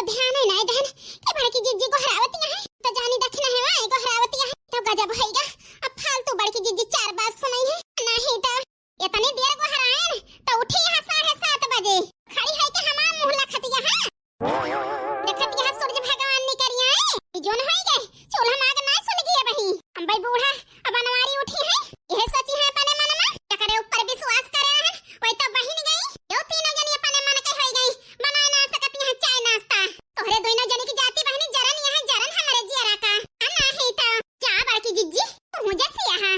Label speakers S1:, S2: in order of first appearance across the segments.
S1: ध्यान है ना धन के बड़की जिज्जी को हरावती है तो जानी दखना है वहां को हरावती है तो गजब होएगा। अब फालतू बड़की जिज्जी चार बात सुनाई है नहीं तो इतनी देर को हराए तो उठी यहां 7:30 बजे खड़ी है कि हमार मुहला खतिया है देखत यहां सूरज भगवान ने करिया है जोन होई गए चूल्हा माग ना सुन गया बही हम भाई बूढ़ा अब बनवारी उठी है यह सोची है अपने मन में करे ऊपर विश्वास करे है वही तो बहिन गई यो तीनों जनी अपने मन के होई गई बनाए ना सकती है चाय नाश्ता तोहरे दोनों जनी की जाति बहनी जरन यहां जरन हमारे जियरा का नहीं तो जा बड़की जिज्जी तू जैसी यहां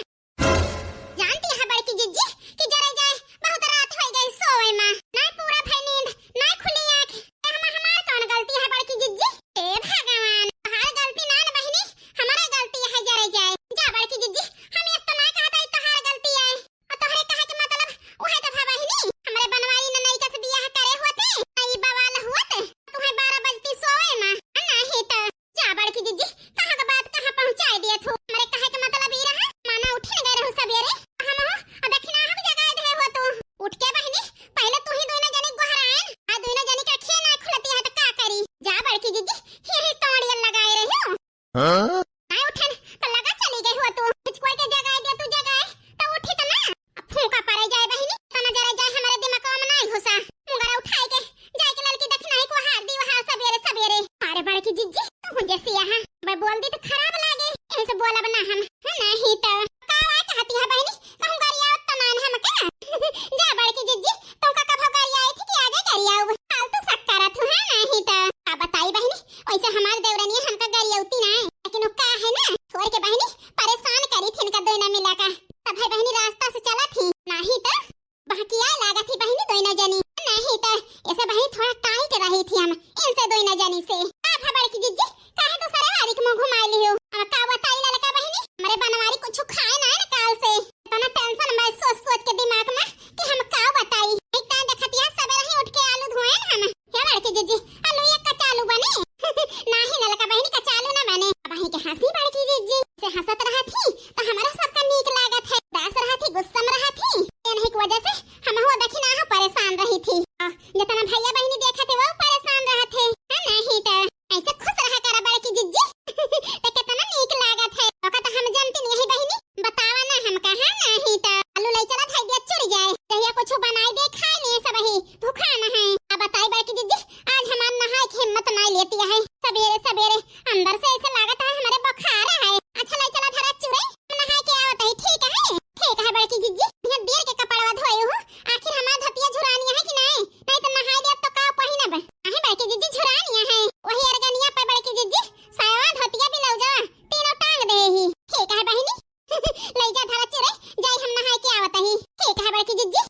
S1: जानती है बड़की जिज्जी कि जरे जाए बहुत रात हो गई सोए में ना पूरा भई नींद ना खुली आंख हमार कौन गलती है बड़की जिज्जी ए भगवान हमार गलती ना न बहनी हमारा गलती है जरे जाए जा बड़की जिज्जी हम ये तो ना कहता तोहार गलती है और तोहरे कहे के मतलब ओहे तो बहनी हमरे बनवारी न नहीं कस बियाह करे होते नहीं बवाल होते तुम्हें 12 बजती सोए में नहीं तो जा बड़की जिज्जी कहां का बात कहां पहुंचाए दिया तू हमरे कहे के मतलब ई रहा माना उठ न गए रहू सवेरे हम अब देखना हम जगाए दे हो तू उठ के बहनी पहले तू ही दोनों जनी गोहराएन आ दोनों जनी का खे ना खुलती है तो का करी जा बड़की जिज्जी यही तोड़ियन लगाए रही हो हां नहीं उठन तो लगा चली गई हो तू कुछ कोई के जगाए दे तू जगाए तो उठी तो ना अब फूंका पड़े जाए बहनी तो ना जरा जाए हमारे दिमाग में नहीं घुसा मुंगरा उठाए के जाए के लड़की देखना है को हार दी वहां सवेरे सवेरे अरे बड़की जिज्जी तू जैसी यहां मैं बोल दी तो खराब लागे ऐसे बोला बना हम नहीं तो कावा कहती है बहनी कहूं गरिया तो मान हम का जा बड़की जिज्जी तुम का कब गरिया आई थी कि आगे गरिया फालतू शक करत हूं नहीं तो का बताई बहनी वैसे हमार देवरानी हमका गरिया उती ना लेकिन वो का है ना छोड़ के बहनी परेशान करी थी इनका दोनों मिला का तब है बहनी रास्ता से चला थी नहीं तो बहकिया लगा थी बहनी दोनों जनी नहीं तो ऐसे बहनी थोड़ा टाइट रही थी हम इनसे दोनों जनी से आप है बड़की जिज्जी काहे तो सारे वारी के मुंह घुमा लियो अब का बताई ललका बहनी हमारे बनवारी कुछ खाए ना है काल से तना टेंशन मैं सोच सोच के दिमाग में कि हम का बताई एक ता देखतिया सवेरे ही उठ के आलू धोए हम हे बड़की जिज्जी आलू एक कच्चा आलू बने नहीं ललका बहनी कच्चा आलू ना बने बहनी के हंसी बड़की जिज्जी से हंसत रहा थी तो हमारा सबका नीक लागत है दास रहा थी गुस्सा में रहा थी नहीं की वजह से हम हो देखी ना परेशान रही थी जितना भैया बहनी देखा थे वो परेशान रहे थे नहीं तो ऐसे खुश रहा करा बड़की जिज्जी तो कितना नीक लागत है ओका तो हम जानती नहीं बहनी बतावा ना हम कहां नहीं तो आलू ले चला था दिया चुर जाए कहिया कुछ बनाई दे खाए नहीं सब ही भूखा न है अब बताई बड़की जिज्जी आज हमार नहाए की हिम्मत नहीं लेती है सवेरे सवेरे अंदर से ऐसे लागत है हमारे बुखार है अच्छा ले चला धरा चुरे नहाए के आवत है ठीक है बड़की जिज्जी ये देर के कपड़वा धोए हो आखिर हमार धतिया झुरानिया है कि नहीं तो नहाए दे तो का पहिनब आहे बड़की जिज्जी झुरानिया है वही अरगनिया पे बड़की जिज्जी सावा धतिया भी लौ जा तीनों टांग दे ही ठीक है बहनी ले जा धरा चुरे जाई हम नहाए के आवत ही ठीक है बड़की जिज्जी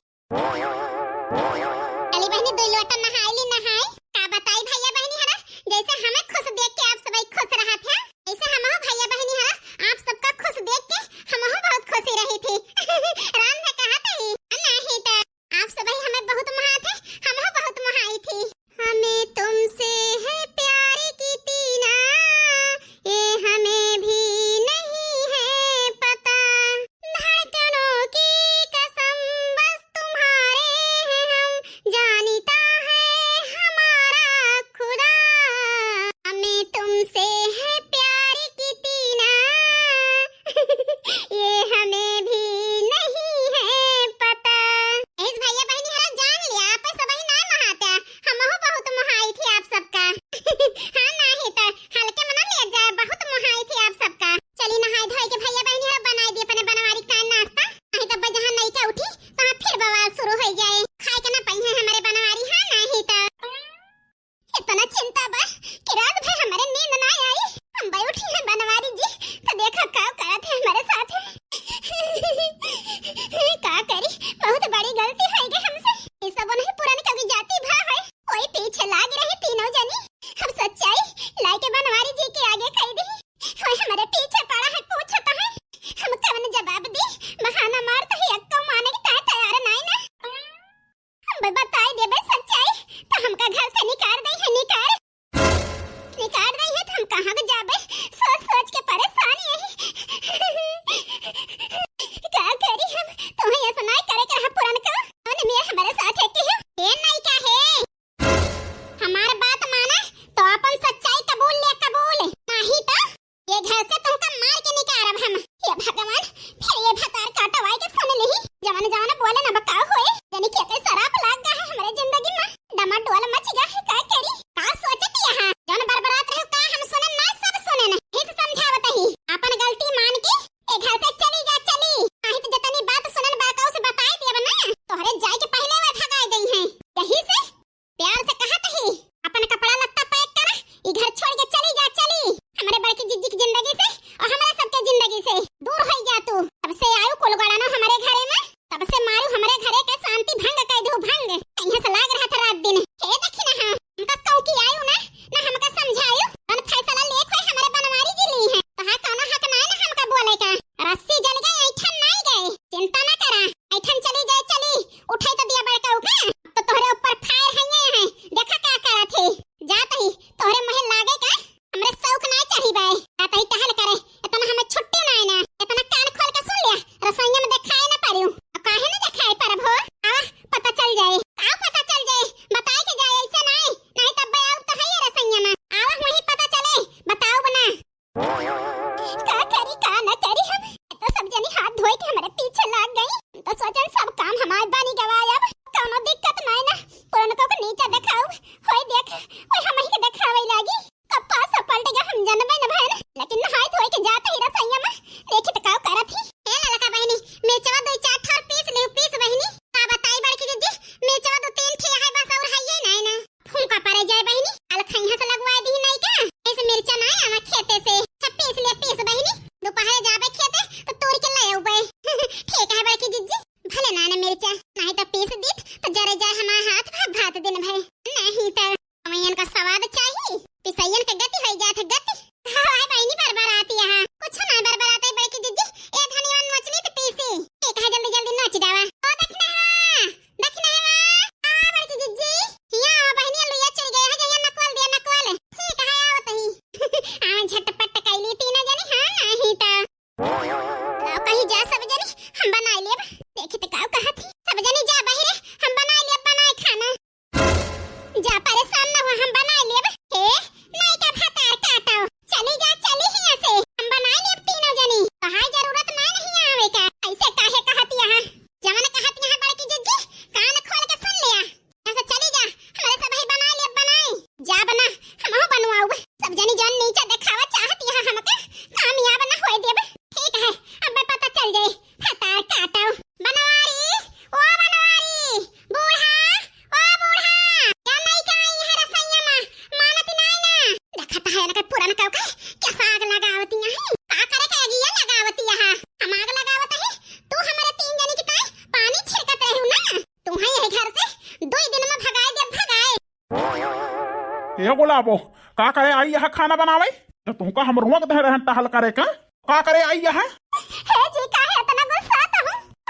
S1: अली बहनी दो लोटा नहाई नहाए का बताई भैया बहनी हरा जैसे हमें खुश देख के आप सब खुश रहा थे ऐसे हम भैया बहनी हरा आप सबका खुश देख के हम बहुत खुशी रही थी राम ने कहा था नहीं तो आप सब हमें बहुत महा थे हम बहुत महाई थी हमें तुमसे है प्यार की तीना ये हमें भी नहीं है पता धड़कनों की कसम बस तुम्हारे हैं हम जानता है हमारा खुदा हमें तुमसे है प्यार की तीना ये हमें भी नहीं है पता इस भैया बहनी हरा जान लिया आप सब ही ना महाता हम हो बहुत महाई थी आप सबका हां नहीं तो हल्के में ना ले जाए बहुत महाई थी आप सबका चली नहाए धोए के भैया बहनी हरा बनाई दी अपने बनवारी का नाश्ता नहीं तो बजहां नहीं का उठी तो फिर बवाल शुरू हो जाए खाए के ना पहिए हमारे बनवारी हां नहीं तो इतना चिंता बा कि रात भर हमारे नींद ना आई हम भाई उठी है बनवारी जी तो देखा का करत है हमारे साथ का करी बहुत बड़ी गलती हो गई हमसे ये सब नहीं पुरानी कभी जाती भा है कोई पीछे लाग रही तीनों जनी हम सच्चाई लाके बनवारी जी के आगे कह दी कोई हमारे पीछे पड़ा है पूछता है हम कवन जवाब दी बहाना मारता है अक्का माने की तैयार नहीं ना हम बताई दे बे सच्चाई तो हमका घर से निकाल दई है निकाल दई है तो हम कहां के जाबे सोच सोच के परेशान है क्या करी हम तुम्हें ऐसा नहीं करे कर हम पुरान का और मेरे हमारे साथ है कि ये नहीं का है हमारा बात माना तो घर छोड़ के चली जा, चली हमारे बड़की जिज्जी की जिंदगी से और हमारे सबके जिंदगी से दूर हो जा तू। तब से आयु कोलगड़ा ना हमारे घरे में, तब से मारू हमारे घरे के शांति भंग कर दू भंग। यहाँ से लाग रहा था रात दिन हे देखी ना हमका कहू की आयु ना हमका समझायु अन फैसला ले कोई हमारे बनवारी जी ली है तो हां कौन हक ना हमका बोले का। रस्सी जल गई ऐठन नहीं गए, चिंता ना करा, ऐठन चली जाए, चली उठाई तो दिया बड़का उका तो तोहरे ऊपर फायर है देखा क्या करा थे। जात ही तोहरे महल लागे का हमरे शौक नहीं चढ़ी बाय, जात ही टहल करे इतना हमें छुट्टी नहीं ना, इतना कान खोल के सुन लिया रसोईया में दिखाए ना पारियो काहे ना दिखाए पर भो आ पता चल जाए, आ पता चल जाए बताए के जाए ऐसे नहीं तब बे आउ तो है रसोईया में आवा वही पता चले बताओ बना का करी का ना करी। हम तो सब जनी हाथ धोए के हमारे पीछे लग गई तो सोचन सब काम हमारे बानी गवाए, अब कोनो दिक्कत नहीं ना पुरनको को नीचे दिखाओ होय देख ओए हम ही के दिखावे लागी कप्पा सब पलट गया हम जानबे न भैन, लेकिन नहाय धोए के जाते ही रसोईया में देखी तो काव करत ही हे ललका बहनी मिर्चवा दो चार ठोर पीस बहनी का बताई बड़की जीजी मिर्चवा दो तीन ठे है बस और है ये नहीं ना फूंका पड़े जाए बहनी अल खैया से लगवा दी नहीं का ऐसे मिर्चा ना आवा खेते से सब पीस बहनी दोपहर जाबे खेते तो तोड़ के ले आऊ बे ठीक है बड़की जीजी भले ना मिर्चा नहीं तो पीस दीत तो जरे जाए हमारा हाथ भात दिन भर नहीं तो अमैयन का स्वाद चाहिए पिसैयन के गति हो जात गति हाय बहनी बार आती है कुछ ना बार आते है बड़की जीजी ए धनिया नोचनी तो पीसी एक है जल्दी नोच दावा ओ देखना है आ बड़की जीजी या बहनी लुया चल गए है जया नकवाल ठीक है आवत ही आ झटपट कैली तीन जनी हां नहीं तो लो कहीं जा सब जनी हम बना लेब देखी तो काव कहा थी सब जनी जा बाहर हम बना लेब बनाए खाना जा परेशान ना हो हम बना लेब हे नहीं का भातार काटो चली जा चली हिया से हम बना लेब तीनों जनी कहां जरूरत नहीं आवे का ऐसे काहे कहती है जवन कहती है बड़की जीजी कान खोल के सुन लिया ऐसे चली जा हमारे सब भाई बना लेब बनाए जा बना हमहु बनवाऊ सब जनी जन नीचे दिखावा चाहती है हमके कामयाब ना होए देब ठीक है अब पता चल जाए भातार काटो बनवारी ओ बनवारी बूढ़ा ओ बूढ़ा क्या नहीं कहीं है रसोईया में मानती नहीं ना देखता है ना पुराना काव का कैसा आग लगावती है का करे कहेगी ये लगावती है हम आग लगावत है तू हमारे तीन जनी की ताई पानी छिड़कत रहू ना तू है यही घर से 2 दिन में भगाए दे भगाए
S2: ये गुलाबो का करे आई है खाना बनावे तो तुमका हम रुआ के रहन टहल करे का करे आई है
S1: हे जी का है इतना गुस्सा तो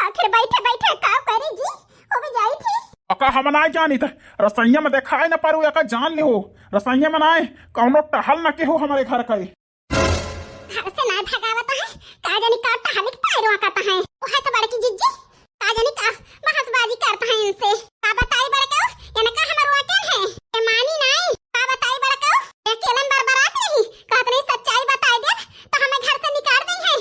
S1: आखिर बैठे का करे जी वो भी जाई थी
S2: अका हम ना जानी थे रसोईया में दिखाए न पारू या जान ले हो रसोईया में ना कौनो टहल न के हो हमारे घर का
S1: घर से ना भगावत है का जानी का टहल के पैरवा करता है वो है तो बड़की जिज्जी का जानी का बहसबाजी करता है इनसे का बताई बड़का इनका हमर वकल है ए मानी नहीं का बताई बड़का अकेलन बरबरात नहीं कहत नहीं सच्चाई बताई दे तो हमें घर से निकाल दी है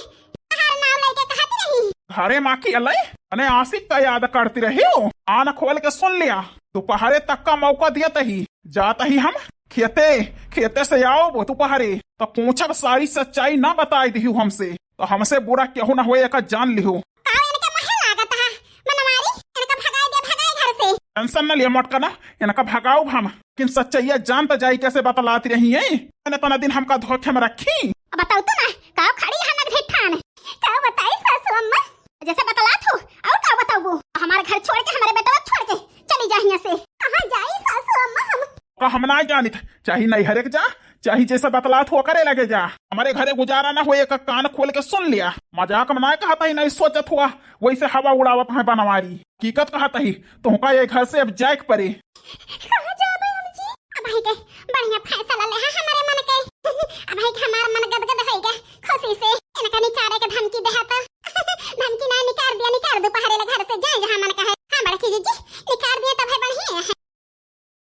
S1: हर नाम लेके कहती नहीं
S2: घरे माँ की अलै अने आशिक का याद करती रही हो आन खोल के सुन लिया दोपहरे तक का मौका दिया तही जाता ही हम खेते से आओ वो दोपहरे तो पूछब सारी सच्चाई ना बताई दी हमसे तो हमसे बुरा क्यों ना होए का जान लिहो टेंशन न लिया मोटका ना इनका भगाओ हम किन सच्चाई जान तो जाई कैसे बतलाती रही है तना दिन हमका धोखे में रखी
S1: बताओ तो ना का खड़ी है नग ठान का बताई सासू अम्मा जैसे बतलात हो और का बताओ हमारे घर छोड़ के हमारे बेटा छोड़ के चली जा यहां से कहां जाई सासू अम्मा
S2: हम ना जानी चाहे नहीं हरेक जा चाहे जैसे बतलात हो करे लगे जा हमारे घरे गुजारा ना होए का कान खोल के सुन लिया मजाक में ना कहता ही नहीं सोचत हुआ वैसे हवा उड़ावत है बनवारी हकीकत कहता ही तुमका ये घर से अब जाए पड़े
S1: कहां जाबे हम जी अब भाई के बढ़िया फैसला ले हमारे मन के अब भाई के हमार मन गदगद होएगा खुशी से इनका निकारे के धमकी देहाता धमकी ना निकाल दिया निकाल दोपहर